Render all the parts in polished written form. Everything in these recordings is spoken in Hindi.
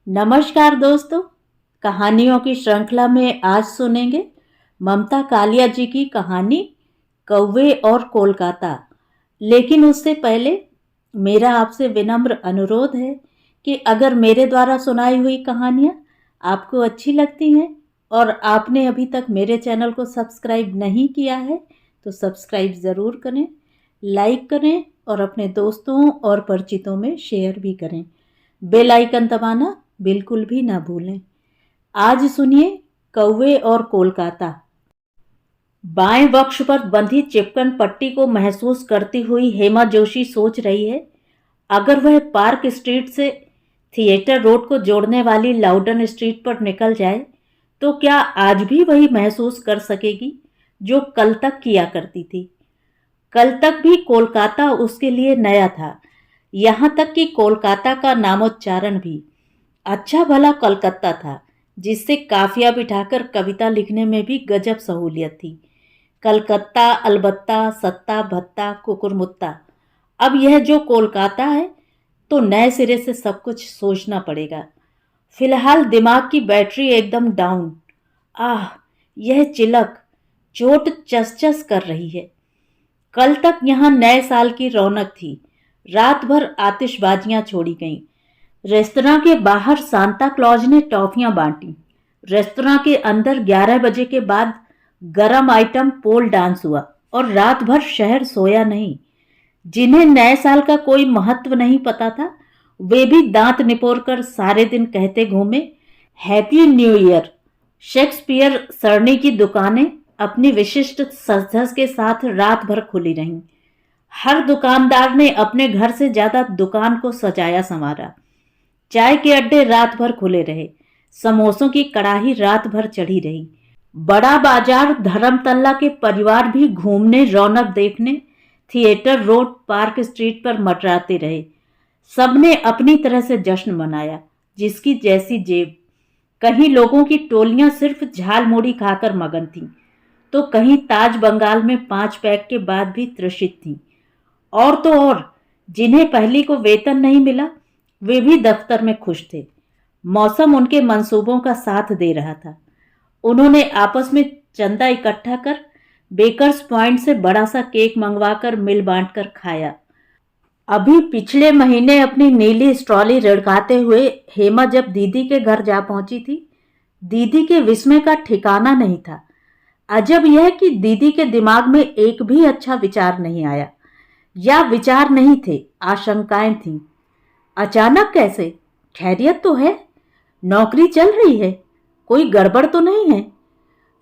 नमस्कार दोस्तों। कहानियों की श्रृंखला में आज सुनेंगे ममता कालिया जी की कहानी कौवे और कोलकाता। लेकिन उससे पहले मेरा आपसे विनम्र अनुरोध है कि अगर मेरे द्वारा सुनाई हुई कहानियाँ आपको अच्छी लगती हैं और आपने अभी तक मेरे चैनल को सब्सक्राइब नहीं किया है तो सब्सक्राइब ज़रूर करें, लाइक करें और अपने दोस्तों और परिचितों में शेयर भी करें। बेल आइकन दबाना बिल्कुल भी ना भूलें। आज सुनिए कौवे और कोलकाता। बाएं वक्ष पर बंधी चिपकन पट्टी को महसूस करती हुई हेमा जोशी सोच रही है, अगर वह पार्क स्ट्रीट से थिएटर रोड को जोड़ने वाली लाउडन स्ट्रीट पर निकल जाए तो क्या आज भी वही महसूस कर सकेगी जो कल तक किया करती थी। कल तक भी कोलकाता उसके लिए नया था, यहां तक कि कोलकाता का नामोच्चारण भी अच्छा भला कलकत्ता था, जिससे काफिया बिठाकर कविता लिखने में भी गजब सहूलियत थी। कलकत्ता अलबत्ता सत्ता भत्ता कुकुरमुत्ता। अब यह जो कोलकाता है तो नए सिरे से सब कुछ सोचना पड़ेगा। फिलहाल दिमाग की बैटरी एकदम डाउन। आह, यह चिलक चोट चस चस कर रही है। कल तक यहाँ नए साल की रौनक थी। रात भर आतिशबाजियां छोड़ी गईं। रेस्तरां के बाहर सांता क्लॉज ने टॉफियां बांटी। रेस्तरां के अंदर 11 बजे के बाद गरम आइटम पोल डांस हुआ और रात भर शहर सोया नहीं। जिन्हें नए साल का कोई महत्व नहीं पता था वे भी दांत निपोरकर सारे दिन कहते घूमे, हैप्पी न्यू ईयर। शेक्सपियर सरनी की दुकानें अपनी विशिष्ट सज-धज के साथ रात भर खुली रहीं। हर दुकानदार ने अपने घर से ज्यादा दुकान को सजाया संवारा। चाय के अड्डे रात भर खुले रहे। समोसों की कड़ाही रात भर चढ़ी रही। बड़ा बाजार धर्मतल्ला के परिवार भी घूमने रौनक देखने थिएटर रोड पार्क स्ट्रीट पर मंडराते रहे। सबने अपनी तरह से जश्न मनाया, जिसकी जैसी जेब। कहीं लोगों की टोलियां सिर्फ झाल मूढ़ी खाकर मगन थीं, तो कहीं ताज बंगाल में 5 पैक के बाद भी त्रसित थीं। और तो और जिन्हें पहली को वेतन नहीं मिला वे भी दफ्तर में खुश थे। मौसम उनके मंसूबों का साथ दे रहा था। उन्होंने आपस में चंदा इकट्ठा कर बेकर्स पॉइंट से बड़ा सा केक मंगवाकर मिल बांटकर खाया। अभी पिछले महीने अपनी नीली स्ट्रॉली रड़काते हुए हेमा जब दीदी के घर जा पहुंची थी, दीदी के विस्मय का ठिकाना नहीं था। अजब यह कि दीदी के दिमाग में एक भी अच्छा विचार नहीं आया, या विचार नहीं थे, आशंकाएं थीं। अचानक कैसे? खैरियत तो है? नौकरी चल रही है? कोई गड़बड़ तो नहीं है?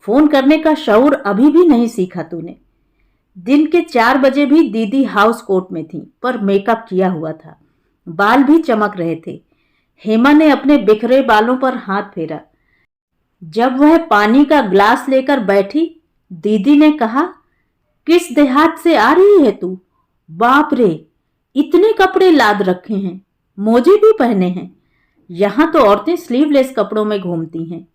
फोन करने का शऊर अभी भी नहीं सीखा तूने? दिन के 4 बजे भी दीदी हाउस कोट में थी, पर मेकअप किया हुआ था। बाल भी चमक रहे थे। हेमा ने अपने बिखरे बालों पर हाथ फेरा। जब वह पानी का ग्लास लेकर बैठी, दीदी ने कहा, किस देहात से आ रही है तू? बाप रे, इतने कपड़े लाद रखे हैं, मोजे भी पहने हैं। यहां तो औरतें स्लीवलेस कपड़ों में घूमती हैं।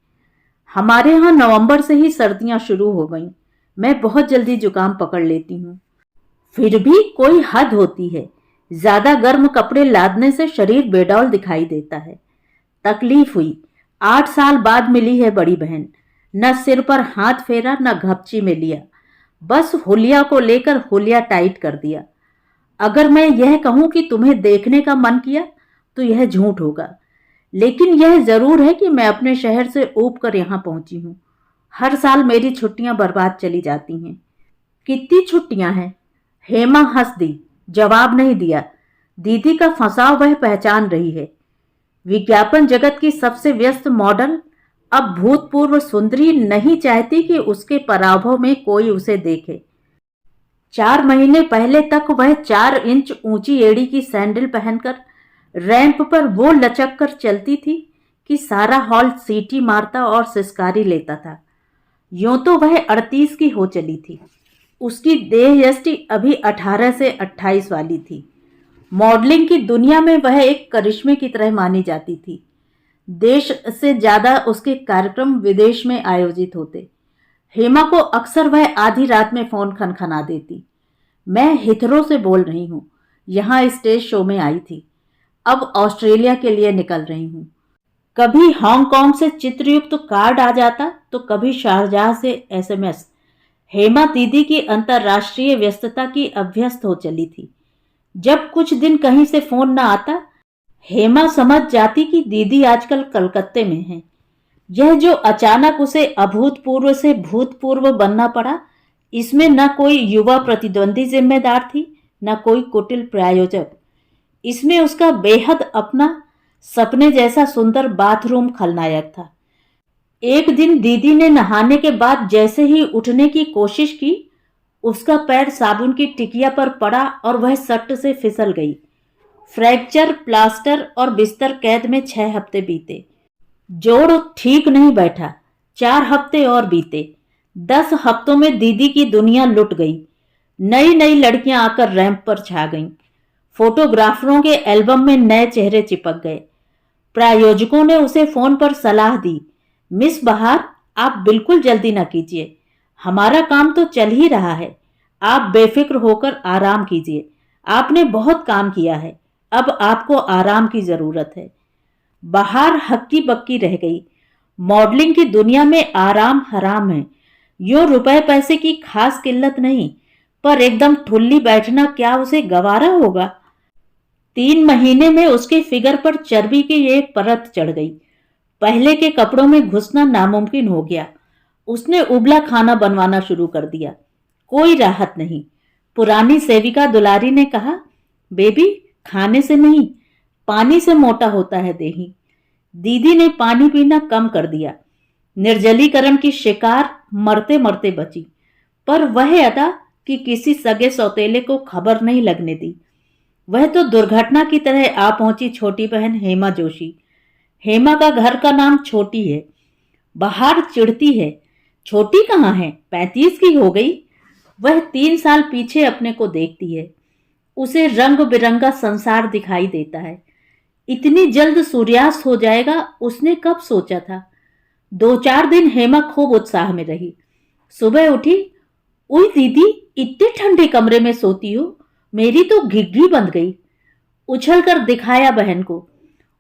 हमारे यहां नवंबर से ही सर्दियां शुरू हो गईं। मैं बहुत जल्दी जुकाम पकड़ लेती हूँ। फिर भी कोई हद होती है। ज्यादा गर्म कपड़े लादने से शरीर बेडौल दिखाई देता है। तकलीफ हुई। 8 साल बाद मिली है बड़ी बहन। न सिर पर हाथ फेरा न घपची में लिया, बस हुलिया को लेकर हुलिया टाइट कर दिया। अगर मैं यह कहूं कि तुम्हें देखने का मन किया तो यह झूठ होगा। लेकिन यह जरूर है कि मैं अपने शहर से ऊब कर यहां पहुंची हूं। हर साल मेरी छुट्टियां बर्बाद चली जाती हैं। कितनी छुट्टियां हैं? हेमा हंस दी, जवाब नहीं दिया। दीदी का फंसाव वह पहचान रही है। विज्ञापन जगत की सबसे व्यस्त मॉडल अब भूतपूर्व सुंदरी नहीं चाहती कि उसके पराभव में कोई उसे देखे। 4 महीने पहले तक वह 4 इंच ऊंची एड़ी की सैंडल पहनकर रैंप पर वो लचक कर चलती थी कि सारा हॉल सीटी मारता और सिसकारी लेता था। यूं तो वह 38 की हो चली थी। उसकी देह यष्टि अभी 18 से 28 वाली थी। मॉडलिंग की दुनिया में वह एक करिश्मे की तरह मानी जाती थी। देश से ज्यादा उसके कार्यक्रम विदेश में आयोजित होते। हेमा को अक्सर वह आधी रात में फोन खनखना देती। मैं हिथरो से बोल रही हूँ, यहाँ स्टेज शो में आई थी, अब ऑस्ट्रेलिया के लिए निकल रही हूँ। कभी हांगकांग से चित्रयुक्त कार्ड आ जाता तो कभी शारजाह से एसएमएस। हेमा दीदी की अंतर्राष्ट्रीय व्यस्तता की अभ्यस्त हो चली थी। जब कुछ दिन कहीं से फोन न आता, हेमा समझ जाती कि दीदी आजकल कलकत्ते में है। यह जो अचानक उसे अभूतपूर्व से भूतपूर्व बनना पड़ा, इसमें न कोई युवा प्रतिद्वंदी जिम्मेदार थी, न कोई कुटिल प्रायोजक। इसमें उसका बेहद अपना, सपने जैसा सुंदर बाथरूम खलनायक था। एक दिन दीदी ने नहाने के बाद जैसे ही उठने की कोशिश की, उसका पैर साबुन की टिकिया पर पड़ा और वह सट्ट से फिसल गई। फ्रैक्चर, प्लास्टर और बिस्तर कैद में 6 हफ्ते बीते। जोड़ ठीक नहीं बैठा। 4 हफ्ते और बीते। 10 हफ्तों में दीदी की दुनिया लुट गई। नई नई लड़कियां आकर रैंप पर छा गईं। फोटोग्राफरों के एल्बम में नए चेहरे चिपक गए। प्रायोजकों ने उसे फोन पर सलाह दी, मिस बहार, आप बिल्कुल जल्दी न कीजिए, हमारा काम तो चल ही रहा है। आप बेफिक्र होकर आराम कीजिए। आपने बहुत काम किया है, अब आपको आराम की जरूरत है। बहार हक्की बक्की रह गई। मॉडलिंग की दुनिया में आराम हराम है। यूं रुपए पैसे की खास किल्लत नहीं, पर एकदम ठुल्ली बैठना क्या उसे गवारा होगा। 3 महीने में उसके फिगर पर चर्बी की एक परत चढ़ गई। पहले के कपड़ों में घुसना नामुमकिन हो गया। उसने उबला खाना बनवाना शुरू कर दिया। कोई राहत नहीं। पुरानी सेविका दुलारी ने कहा, बेबी, खाने से नहीं, पानी से मोटा होता है देही। दीदी ने पानी पीना कम कर दिया। निर्जलीकरण की शिकार मरते मरते बची, पर वह अदा कि किसी सगे सौतेले को खबर नहीं लगने दी। वह तो दुर्घटना की तरह आ पहुंची छोटी बहन हेमा जोशी। हेमा का घर का नाम छोटी है। बहार चिढ़ती है, छोटी कहाँ है, 35 की हो गई। वह 3 साल पीछे अपने को देखती है। उसे रंग बिरंगा संसार दिखाई देता है। इतनी जल्द सूर्यास्त हो जाएगा उसने कब सोचा था। 2-4 दिन हेमा खूब उत्साह में रही। सुबह उठी, उई दीदी, इतने ठंडे कमरे में सोती हो, मेरी तो घिघी बंध गई। उछलकर दिखाया बहन को।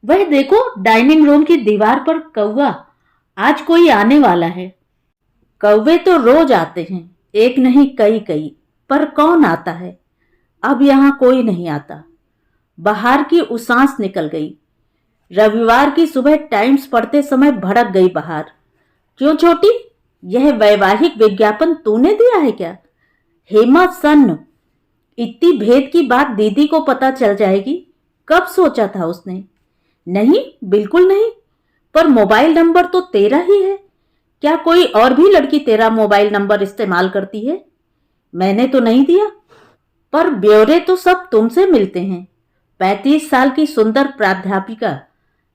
वह देखो, डाइनिंग रूम की दीवार पर कौवा, आज कोई आने वाला है। कौवे तो रोज आते हैं, एक नहीं कई कई, पर कौन आता है। अब यहां कोई नहीं आता। बहार की उसांस निकल गई। रविवार की सुबह टाइम्स पढ़ते समय भड़क गई बहार। क्यों छोटी, यह वैवाहिक विज्ञापन तूने दिया है क्या। हेमा सन्न। इतनी भेद की बात दीदी को पता चल जाएगी, कब सोचा था उसने। नहीं, बिल्कुल नहीं, पर मोबाइल नंबर तो तेरा ही है। क्या कोई और भी लड़की तेरा मोबाइल नंबर इस्तेमाल करती है। मैंने तो नहीं दिया, पर ब्यौरे तो सब तुमसे मिलते हैं। 35 साल की सुंदर प्राध्यापिका,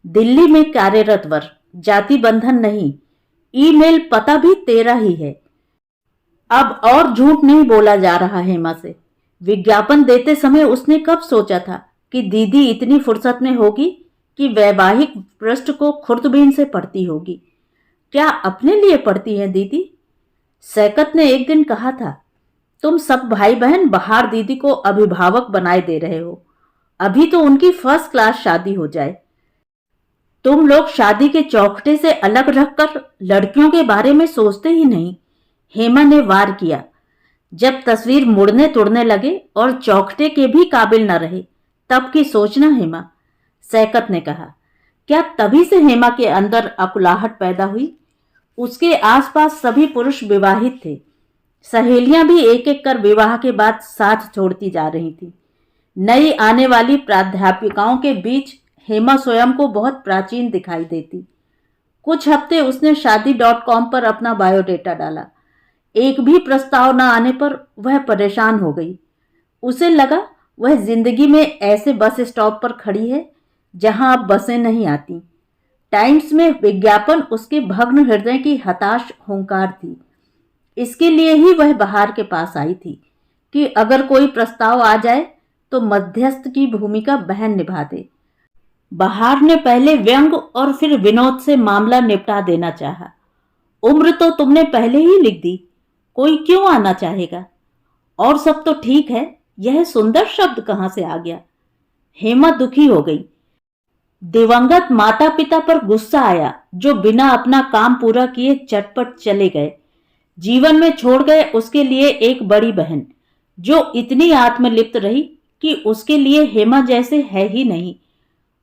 दिल्ली में कार्यरत वर, जाति बंधन नहीं, ईमेल पता भी तेरा ही है। अब और झूठ नहीं बोला जा रहा हेमा से। विज्ञापन देते समय उसने कब सोचा था कि दीदी इतनी फुर्सत में होगी कि वैवाहिक पृष्ठ को खुर्दबीन से पढ़ती होगी। क्या अपने लिए पढ़ती है दीदी। सैकत ने एक दिन कहा था, तुम सब भाई बहन बहार दीदी को अभिभावक बनाए दे रहे हो। अभी तो उनकी फर्स्ट क्लास शादी हो जाए। तुम लोग शादी के चौखटे से अलग रखकर लड़कियों के बारे में सोचते ही नहीं। हेमा ने वार किया। जब तस्वीर मुड़ने तुड़ने लगे और चौखटे के भी काबिल न रहे, तब की सोचना हेमा, सैकत ने कहा। क्या तभी से हेमा के अंदर अकुलाहट पैदा हुई। उसके आसपास सभी पुरुष विवाहित थे। सहेलियां भी एक एक कर विवाह के बाद साथ छोड़ती जा रही थी। नई आने वाली प्राध्यापिकाओं के बीच हेमा स्वयं को बहुत प्राचीन दिखाई देती। कुछ हफ्ते उसने शादी.com पर अपना बायोडेटा डाला। एक भी प्रस्ताव न आने पर वह परेशान हो गई। उसे लगा वह जिंदगी में ऐसे बस स्टॉप पर खड़ी है जहां अब बसें नहीं आती। टाइम्स में विज्ञापन उसके भग्न हृदय की हताश हुंकार थी। इसके लिए ही वह बहार के पास आई थी कि अगर कोई प्रस्ताव आ जाए तो मध्यस्थ की भूमिका बहन निभा दे। बहार ने पहले व्यंग और फिर विनोद से मामला निपटा देना चाहा। उम्र तो तुमने पहले ही लिख दी, कोई क्यों आना चाहेगा। और सब तो ठीक है, यह सुंदर शब्द कहां से आ गया। हेमा दुखी हो गई। दिवंगत माता पिता पर गुस्सा आया जो बिना अपना काम पूरा किए चटपट चले गए। जीवन में छोड़ गए उसके लिए एक बड़ी बहन जो इतनी आत्मलिप्त रही कि उसके लिए हेमा जैसे है ही नहीं।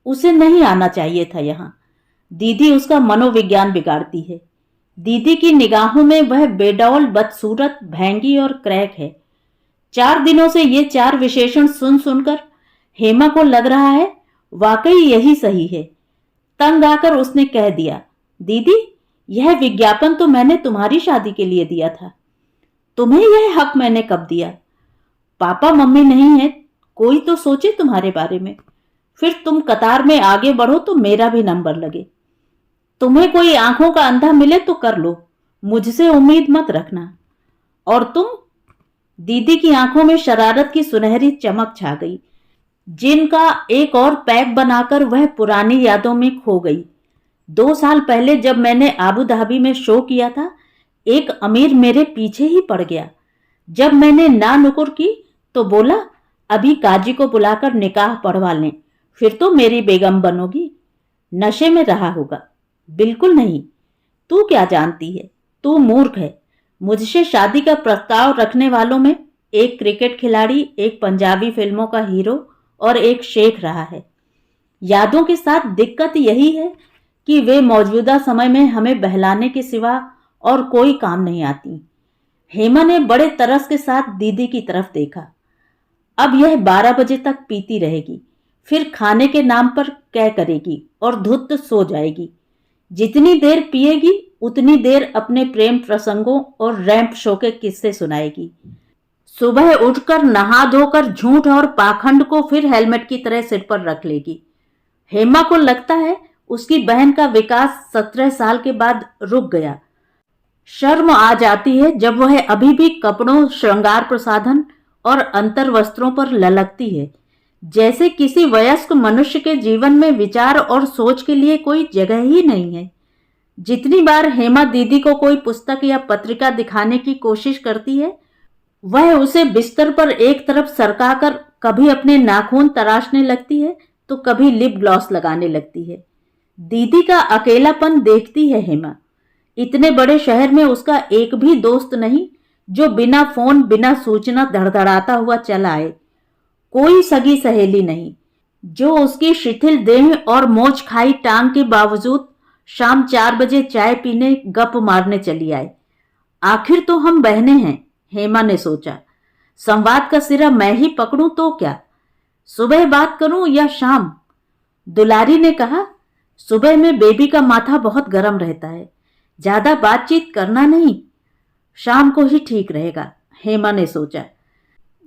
उसे नहीं आना चाहिए था यहाँ। दीदी उसका मनोविज्ञान बिगाड़ती है। दीदी की निगाहों में वह बेडौल, बदसूरत, भैंगी और क्रैक है। 4 दिनों से ये 4 विशेषण सुन सुनकर हेमा को लग रहा है वाकई यही सही है। तंग आकर उसने कह दिया, दीदी यह विज्ञापन तो मैंने तुम्हारी शादी के लिए दिया था। तुम्हें यह हक मैंने कब दिया? पापा मम्मी नहीं है, कोई तो सोचे तुम्हारे बारे में। फिर तुम कतार में आगे बढ़ो तो मेरा भी नंबर लगे। तुम्हें कोई आंखों का अंधा मिले तो कर लो, मुझसे उम्मीद मत रखना। और तुम? दीदी की आंखों में शरारत की सुनहरी चमक छा गई, जिनका एक और पैक बनाकर वह पुरानी यादों में खो गई। 2 साल पहले जब मैंने आबू धाबी में शो किया था, एक अमीर मेरे पीछे ही पड़ गया। जब मैंने ना नुकुर की तो बोला, अभी काजी को बुलाकर निकाह पढ़वा लें, फिर तो मेरी बेगम बनोगी। नशे में रहा होगा। बिल्कुल नहीं। तू क्या जानती है, तू मूर्ख है। मुझसे शादी का प्रस्ताव रखने वालों में एक क्रिकेट खिलाड़ी, एक पंजाबी फिल्मों का हीरो और एक शेख रहा है। यादों के साथ दिक्कत यही है कि वे मौजूदा समय में हमें बहलाने के सिवा और कोई काम नहीं आती। हेमा ने बड़े तरस के साथ दीदी की तरफ देखा। अब यह 12 बजे तक पीती रहेगी, फिर खाने के नाम पर क्या करेगी और धुत सो जाएगी। जितनी देर पिएगी उतनी देर अपने प्रेम प्रसंगों और रैंप शो के किस्से सुनाएगी। सुबह उठकर नहा धोकर झूठ और पाखंड को फिर हेलमेट की तरह सिर पर रख लेगी। हेमा को लगता है उसकी बहन का विकास 17 साल के बाद रुक गया। शर्म आ जाती है जब वह अभी भी कपड़ों, श्रृंगार प्रसाधन और अंतर वस्त्रों पर ललकती है, जैसे किसी वयस्क मनुष्य के जीवन में विचार और सोच के लिए कोई जगह ही नहीं है। जितनी बार हेमा दीदी को कोई पुस्तक या पत्रिका दिखाने की कोशिश करती है, वह उसे बिस्तर पर एक तरफ सरकाकर कभी अपने नाखून तराशने लगती है तो कभी लिप ग्लॉस लगाने लगती है। दीदी का अकेलापन देखती है हेमा। इतने बड़े शहर में उसका एक भी दोस्त नहीं जो बिना फोन, बिना सूचना धड़धड़ाता हुआ चला आए। कोई सगी सहेली नहीं जो उसकी शिथिल देह और मोच खाई टांग के बावजूद शाम 4 बजे चाय पीने, गप मारने चली आए। आखिर तो हम बहनें हैं, हेमा ने सोचा। संवाद का सिरा मैं ही पकड़ूं तो क्या? सुबह बात करूं या शाम? दुलारी ने कहा, सुबह में बेबी का माथा बहुत गर्म रहता है, ज्यादा बातचीत करना नहीं। शाम को ही ठीक रहेगा, हेमा ने सोचा।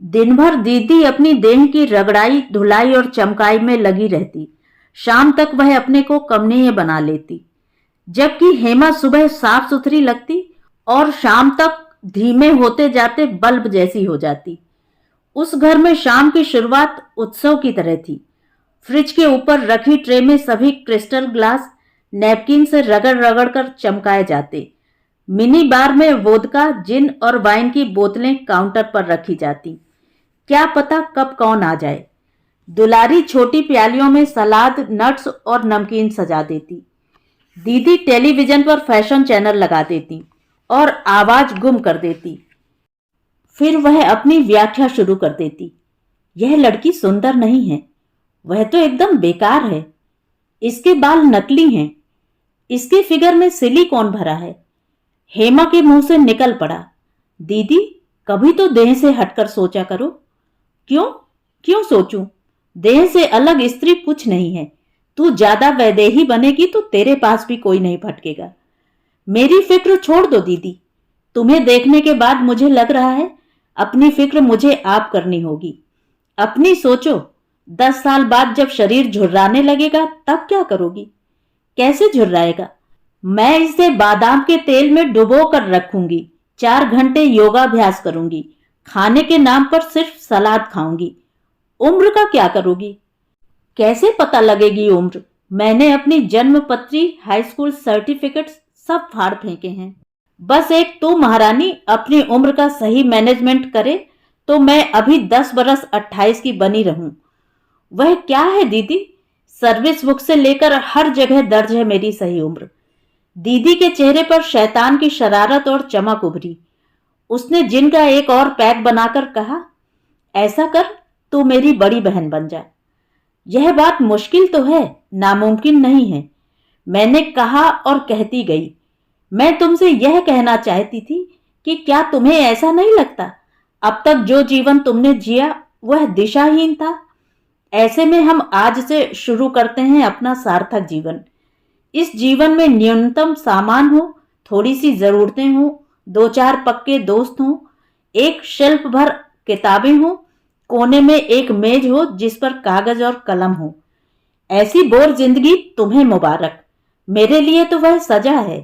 दिन भर दीदी अपनी देह की रगड़ाई, धुलाई और चमकाई में लगी रहती। शाम तक वह अपने को कमनीय बना लेती, जबकि हेमा सुबह साफ सुथरी लगती और शाम तक धीमे होते जाते बल्ब जैसी हो जाती। उस घर में शाम की शुरुआत उत्सव की तरह थी। फ्रिज के ऊपर रखी ट्रे में सभी क्रिस्टल ग्लास नैपकिन से रगड़ रगड़ कर चमकाए जाते। मिनी बार में वोदका, जिन और वाइन की बोतलें काउंटर पर रखी जाती। क्या पता कब कौन आ जाए। दुलारी छोटी प्यालियों में सलाद, नट्स और नमकीन सजा देती। दीदी टेलीविजन पर फैशन चैनल लगा देती और आवाज गुम कर देती। फिर वह अपनी व्याख्या शुरू कर देती। यह लड़की सुंदर नहीं है, वह तो एकदम बेकार है। इसके बाल नकली हैं, इसके फिगर में सिलिकॉन भरा है। हेमा के मुंह से निकल पड़ा, दीदी कभी तो देह से हटकर सोचा करो। क्यों क्यों सोचूं? देह से अलग स्त्री कुछ नहीं है। तू ज्यादा वैदेही बनेगी तो तेरे पास भी कोई नहीं भटकेगा। मेरी फिक्र छोड़ दो दीदी। तुम्हें देखने के बाद मुझे लग रहा है अपनी फिक्र मुझे आप करनी होगी। अपनी सोचो, 10 साल बाद जब शरीर झुर्राने लगेगा तब क्या करोगी? कैसे झुर्राएगा? मैं इसे बादाम के तेल में डुबो कर रखूंगी। 4 घंटे योगाभ्यास करूंगी। खाने के नाम पर सिर्फ सलाद खाऊंगी। उम्र का क्या करोगी? कैसे पता लगेगी उम्र? मैंने अपनी जन्म पत्री, हाई स्कूल सर्टिफिकेट सब फाड़ फेंके हैं। बस एक तू महारानी अपनी उम्र का सही मैनेजमेंट करे तो मैं अभी 10 बरस 28 की बनी रहूं। वह क्या है दीदी? सर्विस बुक से लेकर हर जगह दर्ज है मेरी सही उम्र। दीदी के चेहरे पर शैतान की शरारत और चमक उभरी। उसने जिन का एक और पैक बनाकर कहा, ऐसा कर, तू मेरी बड़ी बहन बन जा। यह बात मुश्किल तो है, नामुमकिन नहीं है, मैंने कहा और कहती गई। मैं तुमसे यह कहना चाहती थी कि क्या तुम्हें ऐसा नहीं लगता अब तक जो जीवन तुमने जिया वह दिशाहीन था। ऐसे में हम आज से शुरू करते हैं अपना सार्थक जीवन। इस जीवन में न्यूनतम सामान हो, थोड़ी सी जरूरतें हो, 2-4 पक्के दोस्त हों, एक शेल्फ भर किताबें हो, कोने में एक मेज हो जिस पर कागज और कलम हो। ऐसी बोर जिंदगी तुम्हें मुबारक, मेरे लिए तो वह सजा है।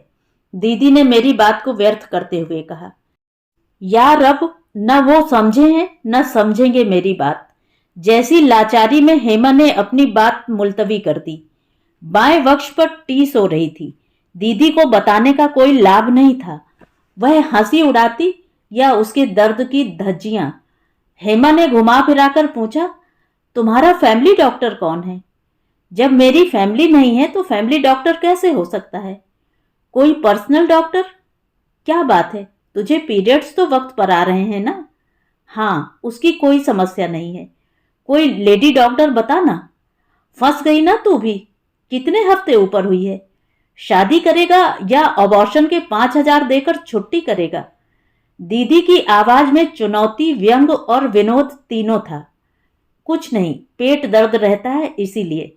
दीदी ने मेरी बात को व्यर्थ करते हुए कहा। यार अब न वो समझे हैं न समझेंगे मेरी बात। जैसी लाचारी में हेमा ने अपनी बात मुलतवी कर दी। बाएं वक्ष पर टी सो रही थी। दीदी को बताने का कोई लाभ नहीं था। वह हंसी उड़ाती या उसके दर्द की धज्जियां। हेमा ने घुमा फिराकर पूछा, तुम्हारा फैमिली डॉक्टर कौन है? जब मेरी फैमिली नहीं है तो फैमिली डॉक्टर कैसे हो सकता है? कोई पर्सनल डॉक्टर? क्या बात है, तुझे पीरियड्स तो वक्त पर आ रहे हैं ना? हाँ, उसकी कोई समस्या नहीं है। कोई लेडी डॉक्टर बता ना। फंस गई ना तू भी। कितने हफ्ते ऊपर हुई है? शादी करेगा या अबॉर्शन के 5,000 देकर छुट्टी करेगा? दीदी की आवाज में चुनौती, व्यंग और विनोद तीनों था। कुछ नहीं, पेट दर्द रहता है इसीलिए।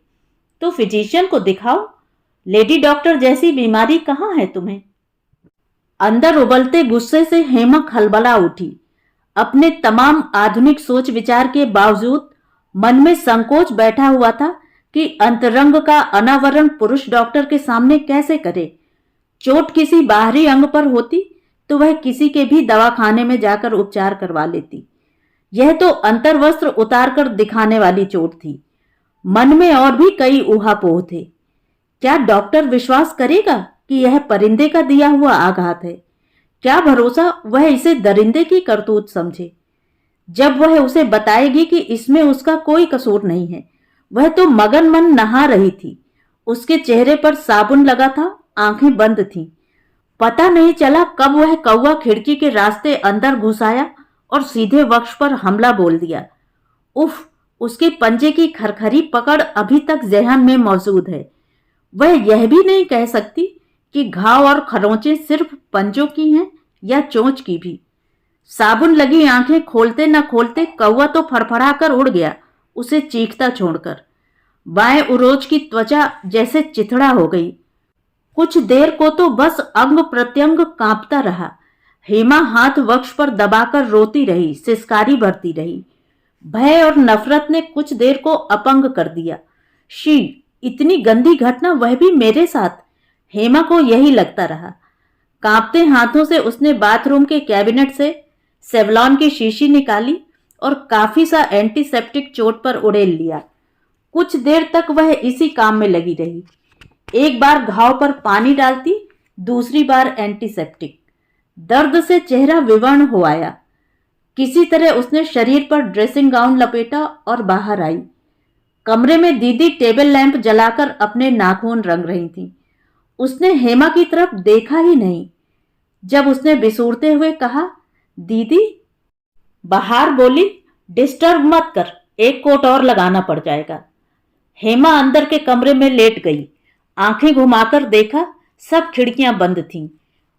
तो फिजिशियन को दिखाओ। लेडी डॉक्टर जैसी बीमारी कहाँ है तुम्हें? अंदर उबलते गुस्से से हेमा खलबला उठी। अपने तमाम आधुनिक सोच विचार के बावजूद मन में संकोच बैठा हुआ था कि अंतरंग का अनावरण पुरुष डॉक्टर के सामने कैसे करे। चोट किसी बाहरी अंग पर होती तो वह किसी के भी दवाखाने में जाकर उपचार करवा लेती। यह तो अंतर्वस्त्र उतार कर दिखाने वाली चोट थी। मन में और भी कई ऊहापोह थे। क्या डॉक्टर विश्वास करेगा कि यह परिंदे का दिया हुआ आघात है? क्या भरोसा वह इसे दरिंदे की करतूत समझे? जब वह उसे बताएगी कि इसमें उसका कोई कसूर नहीं है। वह तो मगन मन नहा रही थी। उसके चेहरे पर साबुन लगा था, आंखें बंद थीं। पता नहीं चला कब वह कौवा खिड़की के रास्ते अंदर घुस आया और सीधे वक्ष पर हमला बोल दिया। उफ, उसके पंजे की खरखरी पकड़ अभी तक जहन में मौजूद है। वह यह भी नहीं कह सकती कि घाव और खरोंचें सिर्फ पंजों की हैं या चोंच की भी। साबुन लगी आंखें खोलते न खोलते कौवा तो फड़फड़ा कर उड़ गया, उसे चीखता छोड़कर। बाएं उरोज की त्वचा जैसे चिथड़ा हो गई। कुछ देर को तो बस अंग प्रत्यंग कांपता रहा। हेमा हाथ वक्ष पर दबाकर रोती रही, सिसकारी भरती रही। भय और नफरत ने कुछ देर को अपंग कर दिया। शी, इतनी गंदी घटना, वह भी मेरे साथ। हेमा को यही लगता रहा। कांपते हाथों से उसने बाथरूम के कैबिनेट से सेवलॉन की शीशी निकाली और काफी सा एंटीसेप्टिक चोट पर उड़ेल लिया। कुछ देर तक वह इसी काम में लगी रही। एक बार घाव पर पानी डालती, दूसरी बार एंटीसेप्टिक। दर्द से चेहरा विवर्ण हो आया। किसी तरह उसने शरीर पर ड्रेसिंग गाउन लपेटा और बाहर आई। कमरे में दीदी टेबल लैंप जलाकर अपने नाखून रंग रही थी। उसने हेमा की तरफ देखा ही नहीं। जब उसने बिसूरते हुए कहा, दीदी, बाहर बोली, डिस्टर्ब मत कर, एक कोट और लगाना पड़ जाएगा। हेमा अंदर के कमरे में लेट गई। आंखें घुमाकर देखा, सब खिड़कियां बंद थीं।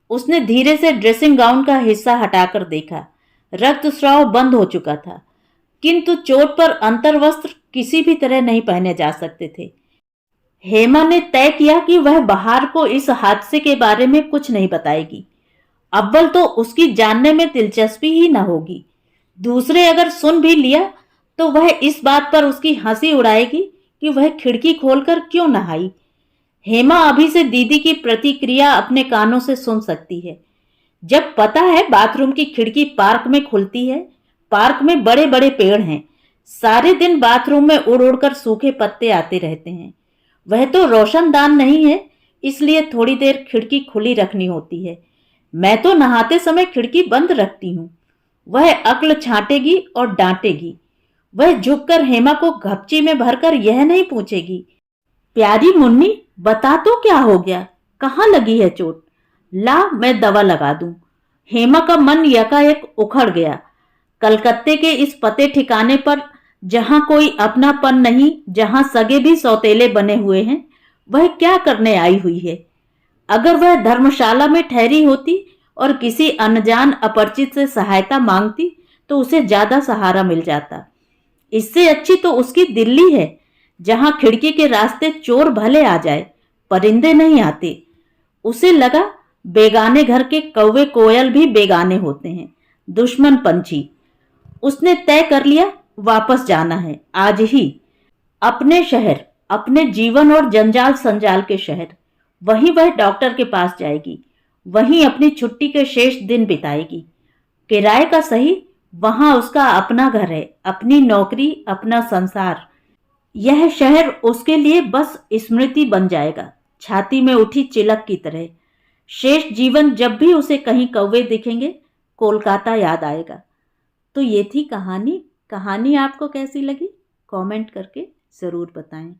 उसने धीरे से ड्रेसिंग गाउन का हिस्सा हटाकर देखा। रक्तस्राव बंद हो चुका था, किंतु चोट पर अंतर्वस्त्र किसी भी तरह नहीं पहने जा सकते थे। हेमा ने तय किया कि वह बाहर को इस हादसे के बारे में कुछ नहीं बताएगी। अव्वल तो उसकी जानने में दिलचस्पी ही न होगी। दूसरे अगर सुन भी लिया तो वह इस बात पर उसकी हंसी उड़ाएगी कि वह खिड़की खोलकर क्यों न आई। हेमा अभी से दीदी की प्रतिक्रिया अपने कानों से सुन सकती है। जब पता है बाथरूम की खिड़की पार्क में खुलती है, पार्क में बड़े बड़े पेड़ हैं, सारे दिन बाथरूम में उड़ उड़कर सूखे पत्ते आते रहते हैं। वह तो रोशनदान नहीं है, इसलिए थोड़ी देर खिड़की खुली रखनी होती है। मैं तो नहाते समय खिड़की बंद रखती हूँ। वह अक्ल छांटेगी और डांटेगी। वह झुककर हेमा को घपची में भरकर यह नहीं पूछेगी, प्यारी मुन्नी, बता तो क्या हो गया, कहाँ लगी है चोट? ला मैं दवा लगा दूं। हेमा का मन यकाएक उखड़ गया। कलकत्ते के इस पते ठिकाने पर जहां कोई अपनापन नहीं, जहां सगे भी सौतेले बने हुए हैं, वह क्या करने आई हुई है? अगर वह धर्मशाला में ठहरी होती और किसी अनजान अपरिचित से सहायता मांगती तो उसे ज्यादा सहारा मिल जाता। इससे अच्छी तो उसकी दिल्ली है, जहां खिड़की के रास्ते चोर भले आ जाए, परिंदे नहीं आते। उसे लगा बेगाने घर के कौवे कोयल भी बेगाने होते हैं, दुश्मन पंछी। उसने तय कर लिया, वापस जाना है आज ही, अपने शहर, अपने जीवन और जंजाल संजाल के शहर। वहीं वह डॉक्टर के पास जाएगी, वहीं अपनी छुट्टी के शेष दिन बिताएगी। किराए का सही, वहां उसका अपना घर है, अपनी नौकरी, अपना संसार। यह शहर उसके लिए बस स्मृति बन जाएगा, छाती में उठी चिलक की तरह। शेष जीवन जब भी उसे कहीं कौवे दिखेंगे, कोलकाता याद आएगा। तो ये थी कहानी। कहानी आपको कैसी लगी? कमेंट करके ज़रूर बताएं।